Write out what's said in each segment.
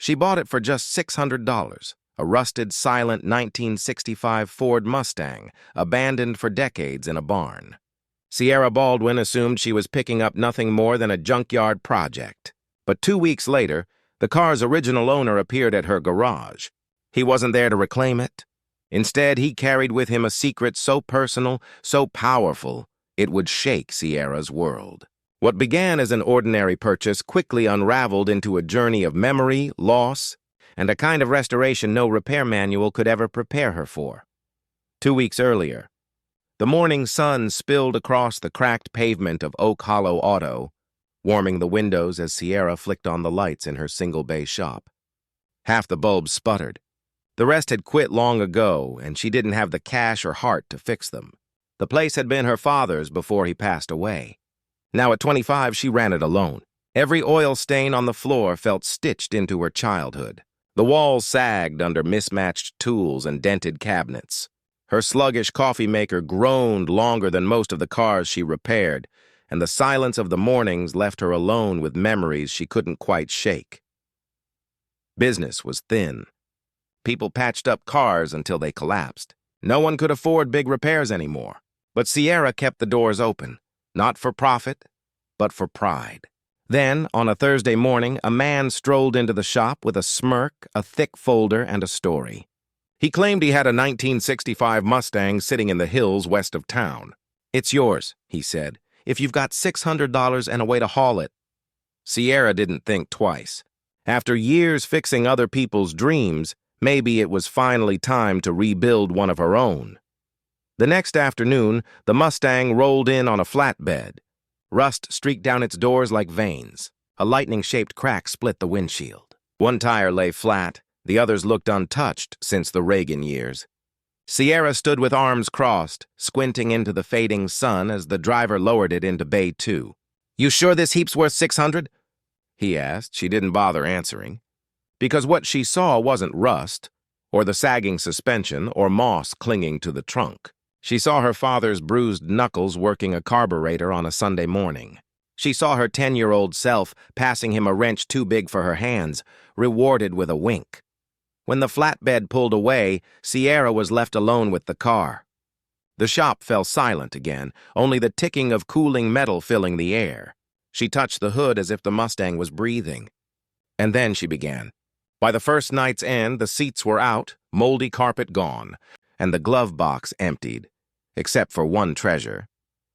She bought it for just $600, a rusted, silent 1965 Ford Mustang, abandoned for decades in a barn. Sierra Baldwin assumed she was picking up nothing more than a junkyard project. But 2 weeks later, the car's original owner appeared at her garage. He wasn't there to reclaim it. Instead, he carried with him a secret so personal, so powerful, it would shake Sierra's world. What began as an ordinary purchase quickly unraveled into a journey of memory, loss, and a kind of restoration no repair manual could ever prepare her for. 2 weeks earlier, the morning sun spilled across the cracked pavement of Oak Hollow Auto, warming the windows as Sierra flicked on the lights in her single-bay shop. Half the bulbs sputtered. The rest had quit long ago, and she didn't have the cash or heart to fix them. The place had been her father's before he passed away. Now at 25, she ran it alone. Every oil stain on the floor felt stitched into her childhood. The walls sagged under mismatched tools and dented cabinets. Her sluggish coffee maker groaned longer than most of the cars she repaired, and the silence of the mornings left her alone with memories she couldn't quite shake. Business was thin. People patched up cars until they collapsed. No one could afford big repairs anymore. But Sierra kept the doors open, not for profit, but for pride. Then, on a Thursday morning, a man strolled into the shop with a smirk, a thick folder, and a story. He claimed he had a 1965 Mustang sitting in the hills west of town. "It's yours," he said, "if you've got $600 and a way to haul it." Sierra didn't think twice. After years fixing other people's dreams, maybe it was finally time to rebuild one of her own. The next afternoon, the Mustang rolled in on a flatbed. Rust streaked down its doors like veins. A lightning-shaped crack split the windshield. One tire lay flat, the others looked untouched since the Reagan years. Sierra stood with arms crossed, squinting into the fading sun as the driver lowered it into Bay 2. "You sure this heap's worth $600?" he asked. She didn't bother answering. Because what she saw wasn't rust, or the sagging suspension, or moss clinging to the trunk. She saw her father's bruised knuckles working a carburetor on a Sunday morning. She saw her 10-year-old self passing him a wrench too big for her hands, rewarded with a wink. When the flatbed pulled away, Sierra was left alone with the car. The shop fell silent again, only the ticking of cooling metal filling the air. She touched the hood as if the Mustang was breathing. And then she began. By the first night's end, the seats were out, moldy carpet gone, and the glove box emptied, except for one treasure,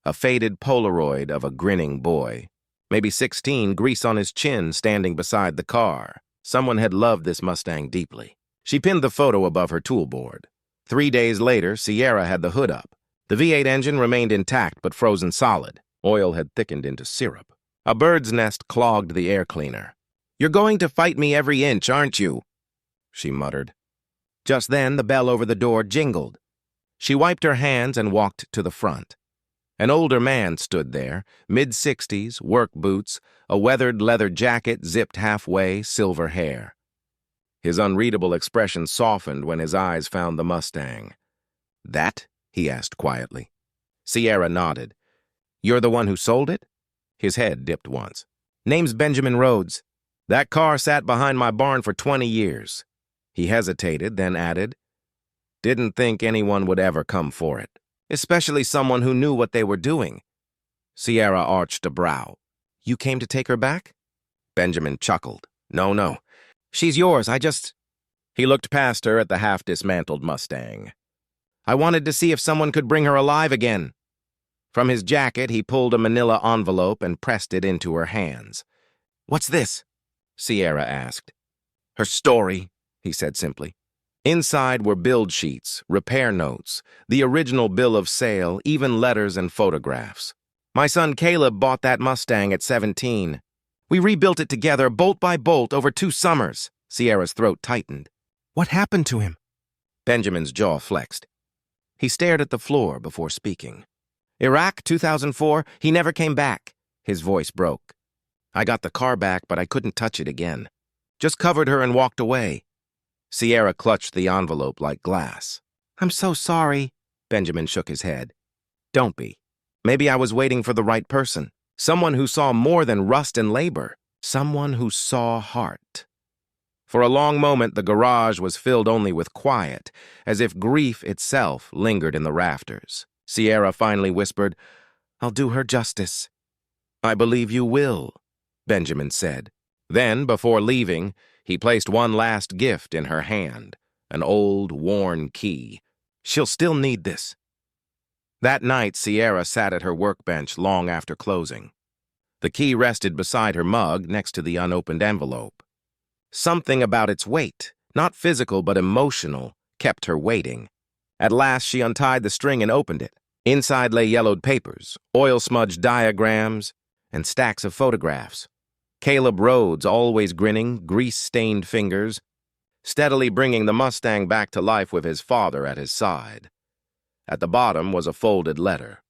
a faded Polaroid of a grinning boy, maybe 16, grease on his chin, standing beside the car. Someone had loved this Mustang deeply. She pinned the photo above her tool board. 3 days later, Sierra had the hood up. The V8 engine remained intact but frozen solid. Oil had thickened into syrup. A bird's nest clogged the air cleaner. "You're going to fight me every inch, aren't you?" she muttered. Just then, the bell over the door jingled. She wiped her hands and walked to the front. An older man stood there, mid-60s, work boots, a weathered leather jacket zipped halfway, silver hair. His unreadable expression softened when his eyes found the Mustang. "That?" he asked quietly. Sierra nodded. "You're the one who sold it?" His head dipped once. "Name's Benjamin Rhodes. That car sat behind my barn for 20 years. He hesitated, then added, "Didn't think anyone would ever come for it, especially someone who knew what they were doing." Sierra arched a brow. "You came to take her back?" Benjamin chuckled. No. She's yours, He looked past her at the half-dismantled Mustang. "I wanted to see if someone could bring her alive again." From his jacket, he pulled a manila envelope and pressed it into her hands. "What's this?" Sierra asked. "Her story," he said simply. Inside were build sheets, repair notes, the original bill of sale, even letters and photographs. "My son Caleb bought that Mustang at 17. We rebuilt it together, bolt by bolt, over 2 summers. Sierra's throat tightened. "What happened to him?" Benjamin's jaw flexed. He stared at the floor before speaking. "Iraq, 2004, he never came back." His voice broke. "I got the car back, but I couldn't touch it again. Just covered her and walked away." Sierra clutched the envelope like glass. "I'm so sorry." Benjamin shook his head. "Don't be. Maybe I was waiting for the right person. Someone who saw more than rust and labor. Someone who saw heart." For a long moment, the garage was filled only with quiet, as if grief itself lingered in the rafters. Sierra finally whispered, "I'll do her justice." "I believe you will," Benjamin said. Then, before leaving, he placed one last gift in her hand, an old, worn key. "She'll still need this." That night, Sierra sat at her workbench long after closing. The key rested beside her mug next to the unopened envelope. Something about its weight, not physical but emotional, kept her waiting. At last, she untied the string and opened it. Inside lay yellowed papers, oil-smudged diagrams, and stacks of photographs. Caleb Rhodes, always grinning, grease-stained fingers, steadily bringing the Mustang back to life with his father at his side. At the bottom was a folded letter.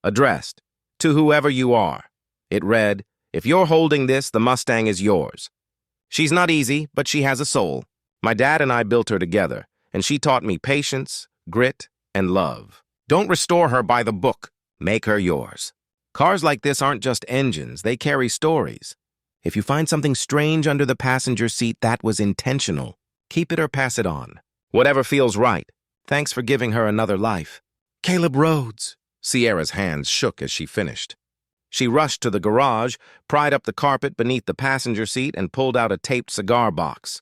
Addressed, "To whoever you are." It read, "If you're holding this, the Mustang is yours. She's not easy, but she has a soul. My dad and I built her together, and she taught me patience, grit, and love. Don't restore her by the book. Make her yours. Cars like this aren't just engines, they carry stories. If you find something strange under the passenger seat, that was intentional. Keep it or pass it on. Whatever feels right. Thanks for giving her another life." "Caleb Rhodes." Sierra's hands shook as she finished. She rushed to the garage, pried up the carpet beneath the passenger seat, and pulled out a taped cigar box.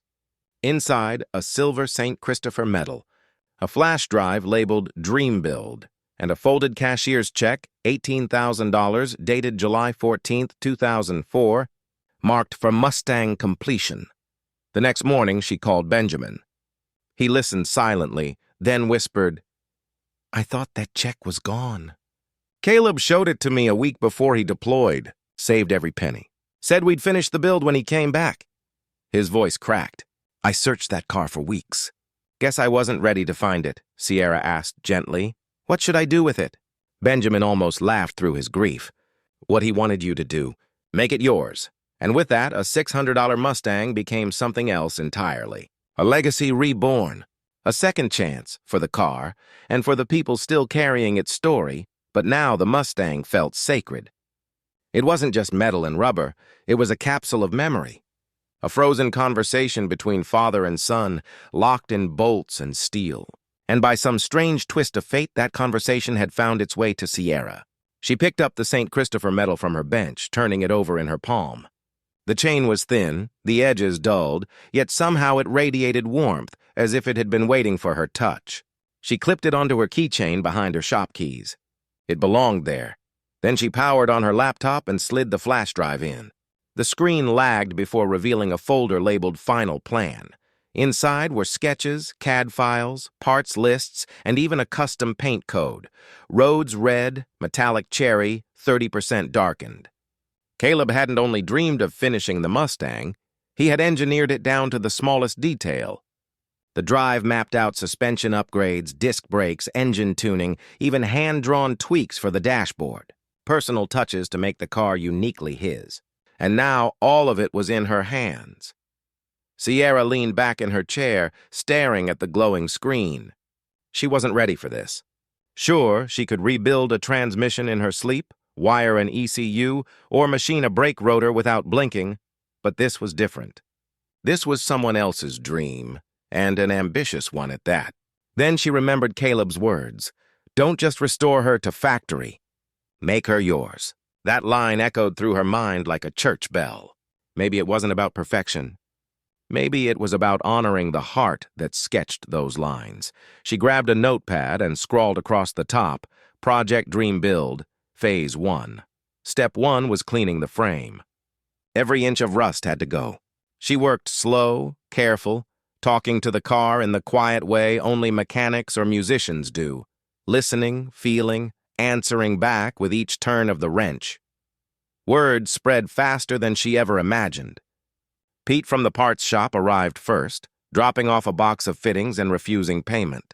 Inside, a silver St. Christopher medal, a flash drive labeled Dream Build, and a folded cashier's check, $18,000, dated July 14, 2004, marked for Mustang completion. The next morning, she called Benjamin. He listened silently, then whispered, "I thought that check was gone." "Caleb showed it to me a week before he deployed, saved every penny. Said we'd finish the build when he came back." His voice cracked. "I searched that car for weeks." "Guess I wasn't ready to find it," Sierra asked gently. "What should I do with it?" Benjamin almost laughed through his grief. "What he wanted you to do. Make it yours." And with that, a $600 Mustang became something else entirely. A legacy reborn. A second chance for the car and for the people still carrying its story, but now the Mustang felt sacred. It wasn't just metal and rubber, it was a capsule of memory. A frozen conversation between father and son, locked in bolts and steel. And by some strange twist of fate, that conversation had found its way to Sierra. She picked up the St. Christopher medal from her bench, turning it over in her palm. The chain was thin, the edges dulled, yet somehow it radiated warmth, as if it had been waiting for her touch. She clipped it onto her keychain behind her shop keys. It belonged there. Then she powered on her laptop and slid the flash drive in. The screen lagged before revealing a folder labeled Final Plan. Inside were sketches, CAD files, parts lists, and even a custom paint code. Rhodes Red, Metallic Cherry, 30% darkened. Caleb hadn't only dreamed of finishing the Mustang, he had engineered it down to the smallest detail. The drive mapped out suspension upgrades, disc brakes, engine tuning, even hand-drawn tweaks for the dashboard. Personal touches to make the car uniquely his. And now all of it was in her hands. Sierra leaned back in her chair, staring at the glowing screen. She wasn't ready for this. Sure, she could rebuild a transmission in her sleep, wire an ECU, or machine a brake rotor without blinking, but this was different. This was someone else's dream, and an ambitious one at that. Then she remembered Caleb's words. "Don't just restore her to factory. Make her yours." That line echoed through her mind like a church bell. Maybe it wasn't about perfection. Maybe it was about honoring the heart that sketched those lines. She grabbed a notepad and scrawled across the top, Project Dream Build, Phase 1. Step 1 was cleaning the frame. Every inch of rust had to go. She worked slow, careful, talking to the car in the quiet way only mechanics or musicians do, listening, feeling, answering back with each turn of the wrench. Word spread faster than she ever imagined. Pete from the parts shop arrived first, dropping off a box of fittings and refusing payment.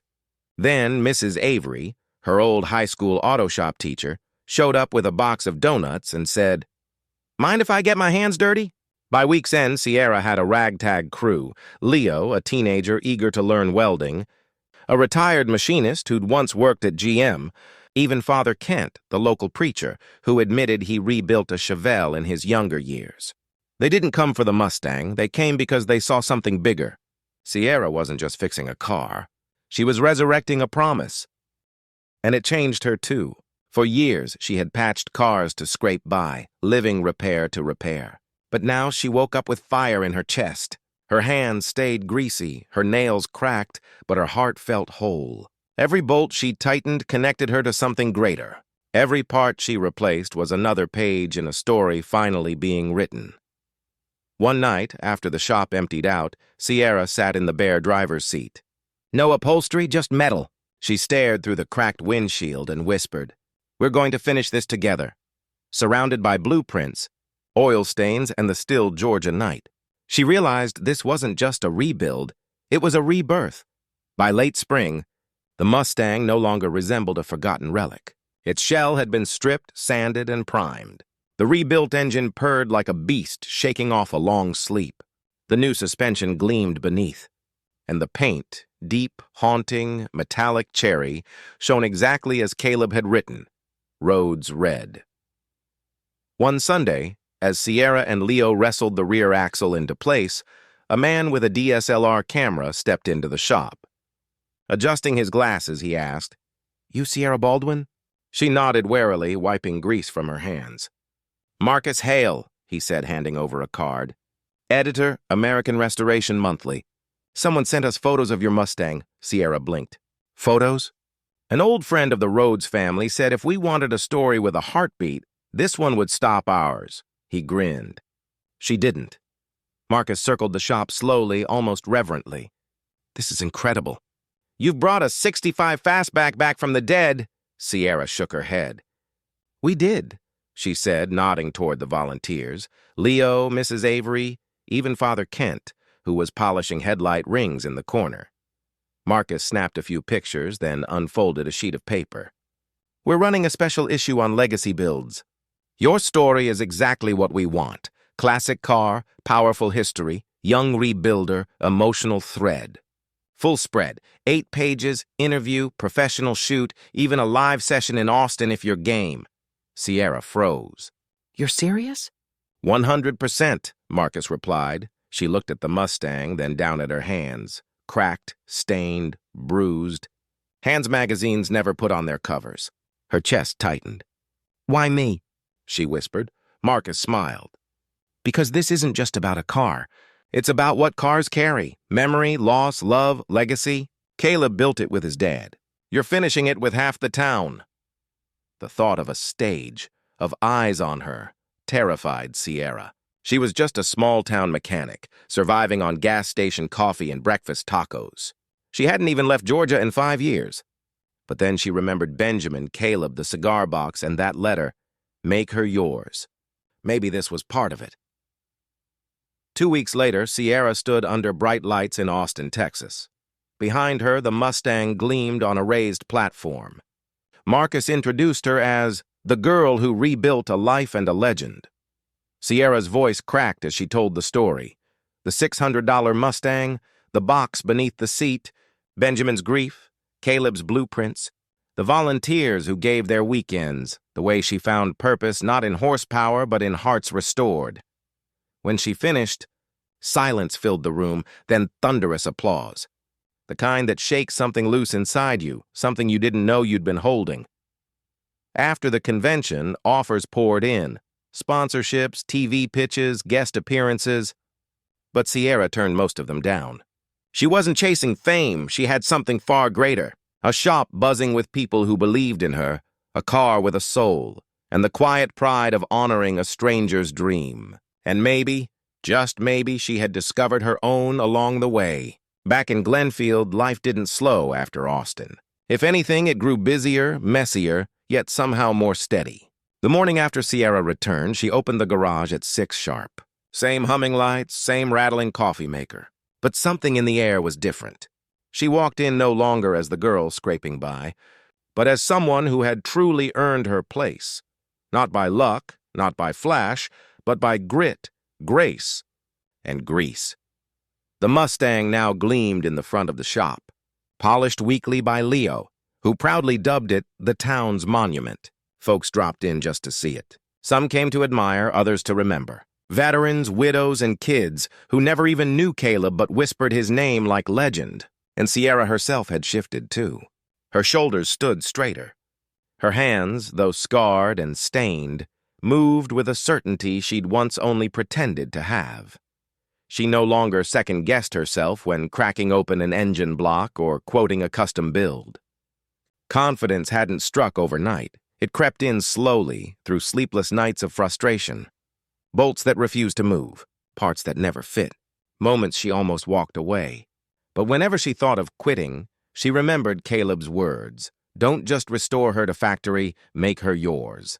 Then Mrs. Avery, her old high school auto shop teacher, showed up with a box of donuts and said, "Mind if I get my hands dirty?" By week's end, Sierra had a ragtag crew: Leo, a teenager eager to learn welding, a retired machinist who'd once worked at GM, even Father Kent, the local preacher, who admitted he rebuilt a Chevelle in his younger years. They didn't come for the Mustang. They came because they saw something bigger. Sierra wasn't just fixing a car. She was resurrecting a promise. And it changed her, too. For years, she had patched cars to scrape by, living repair to repair. But now she woke up with fire in her chest. Her hands stayed greasy, her nails cracked, but her heart felt whole. Every bolt she tightened connected her to something greater. Every part she replaced was another page in a story finally being written. One night, after the shop emptied out, Sierra sat in the bare driver's seat. "No upholstery, just metal." She stared through the cracked windshield and whispered, "We're going to finish this together." Surrounded by blueprints, oil stains, and the still Georgia night, she realized this wasn't just a rebuild, it was a rebirth. By late spring, the Mustang no longer resembled a forgotten relic. Its shell had been stripped, sanded, and primed. The rebuilt engine purred like a beast shaking off a long sleep. The new suspension gleamed beneath, and the paint, deep, haunting, metallic cherry, shone exactly as Caleb had written, "Roads Red." One Sunday, as Sierra and Leo wrestled the rear axle into place, a man with a DSLR camera stepped into the shop. Adjusting his glasses, he asked, "You Sierra Baldwin?" She nodded warily, wiping grease from her hands. "Marcus Hale," he said, handing over a card. "Editor, American Restoration Monthly. Someone sent us photos of your Mustang." Sierra blinked. "Photos?" "An old friend of the Rhodes family said if we wanted a story with a heartbeat, this one would stop ours." He grinned. She didn't. Marcus circled the shop slowly, almost reverently. "This is incredible." "You've brought a '65 fastback back from the dead." Sierra shook her head. "We did," she said, nodding toward the volunteers. Leo, Mrs. Avery, even Father Kent, who was polishing headlight rings in the corner. Marcus snapped a few pictures, then unfolded a sheet of paper. "We're running a special issue on legacy builds. Your story is exactly what we want. Classic car, powerful history, young rebuilder, emotional thread. Full spread, 8 pages, interview, professional shoot, even a live session in Austin if you're game." Sierra froze. "You're serious?" 100%, Marcus replied. She looked at the Mustang, then down at her hands. Cracked, stained, bruised. Hands magazines never put on their covers. Her chest tightened. "Why me?" she whispered. Marcus smiled. "Because this isn't just about a car. It's about what cars carry. Memory, loss, love, legacy. Caleb built it with his dad. You're finishing it with half the town." The thought of a stage, of eyes on her, terrified Sierra. She was just a small-town mechanic, surviving on gas station coffee and breakfast tacos. She hadn't even left Georgia in 5 years. But then she remembered Benjamin, Caleb, the cigar box, and that letter, "Make her yours." Maybe this was part of it. 2 weeks later, Sierra stood under bright lights in Austin, Texas. Behind her, the Mustang gleamed on a raised platform. Marcus introduced her as the girl who rebuilt a life and a legend. Sierra's voice cracked as she told the story. The $600 Mustang, the box beneath the seat, Benjamin's grief, Caleb's blueprints, the volunteers who gave their weekends, the way she found purpose not in horsepower but in hearts restored. When she finished, silence filled the room, then thunderous applause. The kind that shakes something loose inside you, something you didn't know you'd been holding. After the convention, offers poured in. Sponsorships, TV pitches, guest appearances. But Sierra turned most of them down. She wasn't chasing fame, she had something far greater. A shop buzzing with people who believed in her, a car with a soul, and the quiet pride of honoring a stranger's dream. And maybe, just maybe, she had discovered her own along the way. Back in Glenfield, life didn't slow after Austin. If anything, it grew busier, messier, yet somehow more steady. The morning after Sierra returned, she opened the garage at 6 sharp. Same humming lights, same rattling coffee maker. But something in the air was different. She walked in no longer as the girl scraping by, but as someone who had truly earned her place. Not by luck, not by flash, but by grit, grace, and grease. The Mustang now gleamed in the front of the shop, polished weekly by Leo, who proudly dubbed it the town's monument. Folks dropped in just to see it. Some came to admire, others to remember. Veterans, widows, and kids who never even knew Caleb but whispered his name like legend. And Sierra herself had shifted, too. Her shoulders stood straighter. Her hands, though scarred and stained, moved with a certainty she'd once only pretended to have. She no longer second-guessed herself when cracking open an engine block or quoting a custom build. Confidence hadn't struck overnight. It crept in slowly through sleepless nights of frustration. Bolts that refused to move, parts that never fit, moments she almost walked away. But whenever she thought of quitting, she remembered Caleb's words. Don't just restore her to factory, make her yours.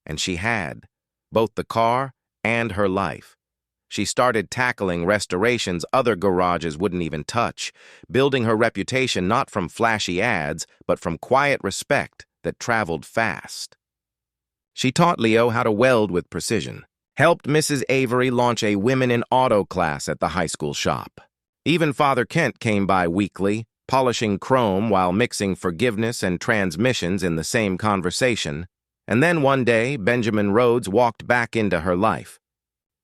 And she had, both the car and her life. She started tackling restorations other garages wouldn't even touch, building her reputation not from flashy ads, but from quiet respect that traveled fast. She taught Leo how to weld with precision, helped Mrs. Avery launch a women in auto class at the high school shop. Even Father Kent came by weekly, polishing chrome while mixing forgiveness and transmissions in the same conversation. And then one day, Benjamin Rhodes walked back into her life.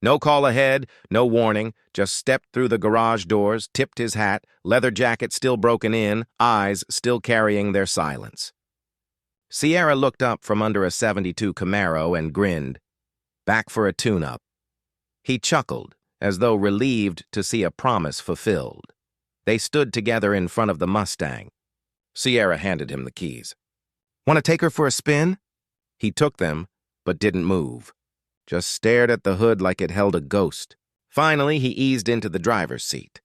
No call ahead, no warning, just stepped through the garage doors, tipped his hat, leather jacket still broken in, eyes still carrying their silence. Sierra looked up from under a '72 Camaro and grinned. Back for a tune-up. He chuckled, as though relieved to see a promise fulfilled. They stood together in front of the Mustang. Sierra handed him the keys. Want to take her for a spin? He took them, but didn't move. Just stared at the hood like it held a ghost. Finally, he eased into the driver's seat.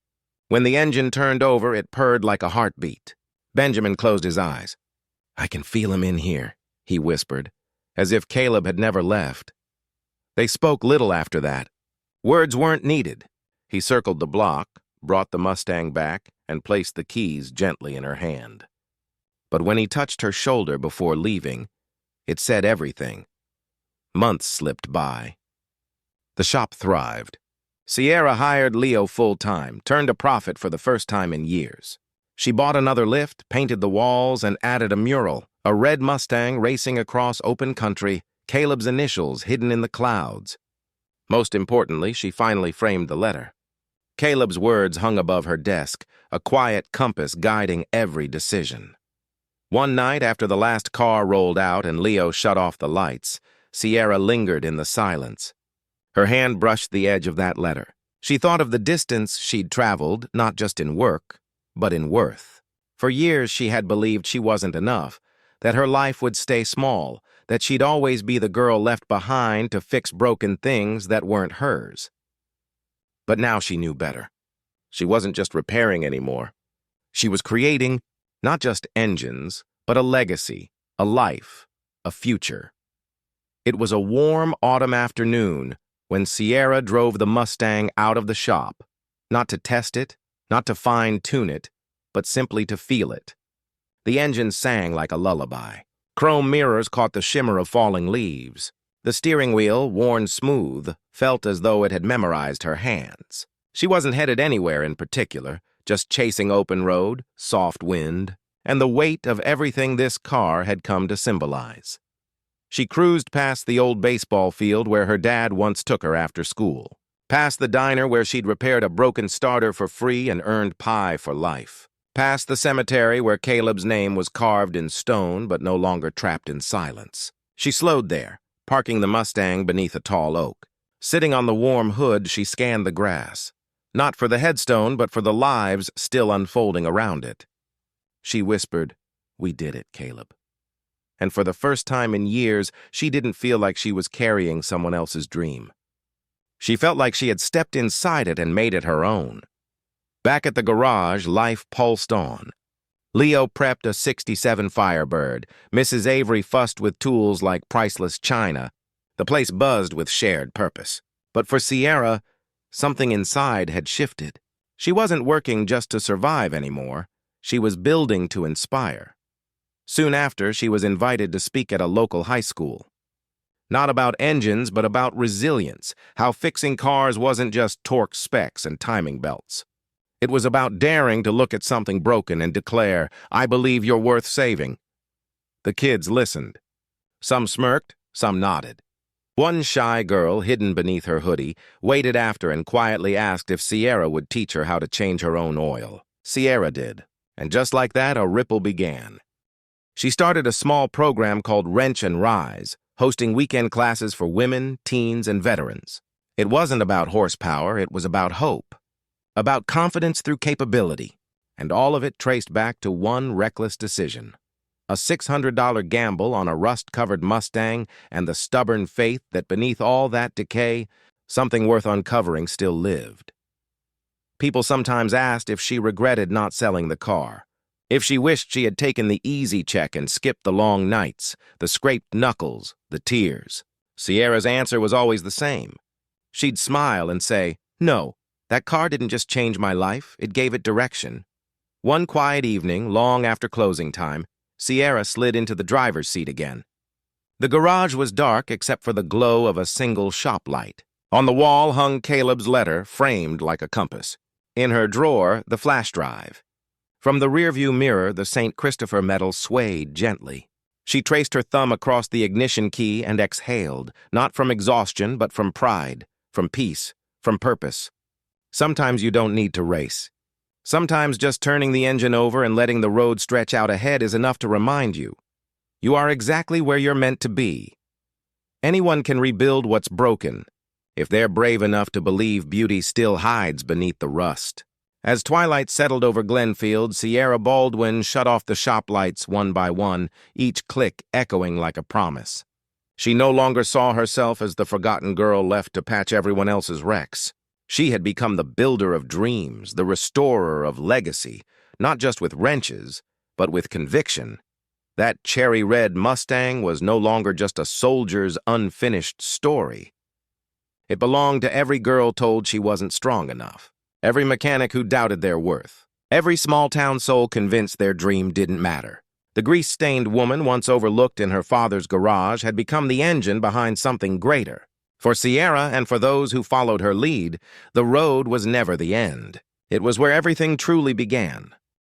When the engine turned over, it purred like a heartbeat. Benjamin closed his eyes. I can feel him in here, he whispered, as if Caleb had never left. They spoke little after that. Words weren't needed. He circled the block, brought the Mustang back, and placed the keys gently in her hand. But when he touched her shoulder before leaving, it said everything. Months slipped by. The shop thrived. Sierra hired Leo full-time, turned a profit for the first time in years. She bought another lift, painted the walls, and added a mural, a red Mustang racing across open country, Caleb's initials hidden in the clouds. Most importantly, she finally framed the letter. Caleb's words hung above her desk, a quiet compass guiding every decision. One night after the last car rolled out and Leo shut off the lights, Sierra lingered in the silence. Her hand brushed the edge of that letter. She thought of the distance she'd traveled, not just in work, but in worth. For years she had believed she wasn't enough, that her life would stay small, that she'd always be the girl left behind to fix broken things that weren't hers. But now she knew better. She wasn't just repairing anymore. She was creating not just engines, but a legacy, a life, a future. It was a warm autumn afternoon when Sierra drove the Mustang out of the shop, not to test it, not to fine-tune it, but simply to feel it. The engine sang like a lullaby. Chrome mirrors caught the shimmer of falling leaves. The steering wheel, worn smooth, felt as though it had memorized her hands. She wasn't headed anywhere in particular, just chasing open road, soft wind, and the weight of everything this car had come to symbolize. She cruised past the old baseball field where her dad once took her after school, past the diner where she'd repaired a broken starter for free and earned pie for life, past the cemetery where Caleb's name was carved in stone but no longer trapped in silence. She slowed there, parking the Mustang beneath a tall oak. Sitting on the warm hood, she scanned the grass, not for the headstone but for the lives still unfolding around it. She whispered, "We did it, Caleb." And for the first time in years, she didn't feel like she was carrying someone else's dream. She felt like she had stepped inside it and made it her own. Back at the garage, life pulsed on. Leo prepped a '67 Firebird. Mrs. Avery fussed with tools like priceless china. The place buzzed with shared purpose. But for Sierra, something inside had shifted. She wasn't working just to survive anymore. She was building to inspire. Soon after, she was invited to speak at a local high school. Not about engines, but about resilience, how fixing cars wasn't just torque specs and timing belts. It was about daring to look at something broken and declare, "I believe you're worth saving." The kids listened. Some smirked, some nodded. One shy girl, hidden beneath her hoodie, waited after and quietly asked if Sierra would teach her how to change her own oil. Sierra did, and just like that, a ripple began. She started a small program called Wrench and Rise, hosting weekend classes for women, teens, and veterans. It wasn't about horsepower, it was about hope, about confidence through capability, and all of it traced back to one reckless decision. A $600 gamble on a rust-covered Mustang and the stubborn faith that beneath all that decay, something worth uncovering still lived. People sometimes asked if she regretted not selling the car, if she wished she had taken the easy check and skipped the long nights, the scraped knuckles, the tears. Sierra's answer was always the same. She'd smile and say, "No, that car didn't just change my life, it gave it direction." One quiet evening, long after closing time, Sierra slid into the driver's seat again. The garage was dark except for the glow of a single shop light. On the wall hung Caleb's letter, framed like a compass. In her drawer, the flash drive. From the rearview mirror, the St. Christopher medal swayed gently. She traced her thumb across the ignition key and exhaled, not from exhaustion, but from pride, from peace, from purpose. Sometimes you don't need to race. Sometimes just turning the engine over and letting the road stretch out ahead is enough to remind you. You are exactly where you're meant to be. Anyone can rebuild what's broken, if they're brave enough to believe beauty still hides beneath the rust. As twilight settled over Glenfield, Sierra Baldwin shut off the shop lights one by one, each click echoing like a promise. She no longer saw herself as the forgotten girl left to patch everyone else's wrecks. She had become the builder of dreams, the restorer of legacy, not just with wrenches, but with conviction. That cherry-red Mustang was no longer just a soldier's unfinished story. It belonged to every girl told she wasn't strong enough, every mechanic who doubted their worth, every small-town soul convinced their dream didn't matter. The grease-stained woman once overlooked in her father's garage had become the engine behind something greater. For Sierra and for those who followed her lead, the road was never the end. It was where everything truly began.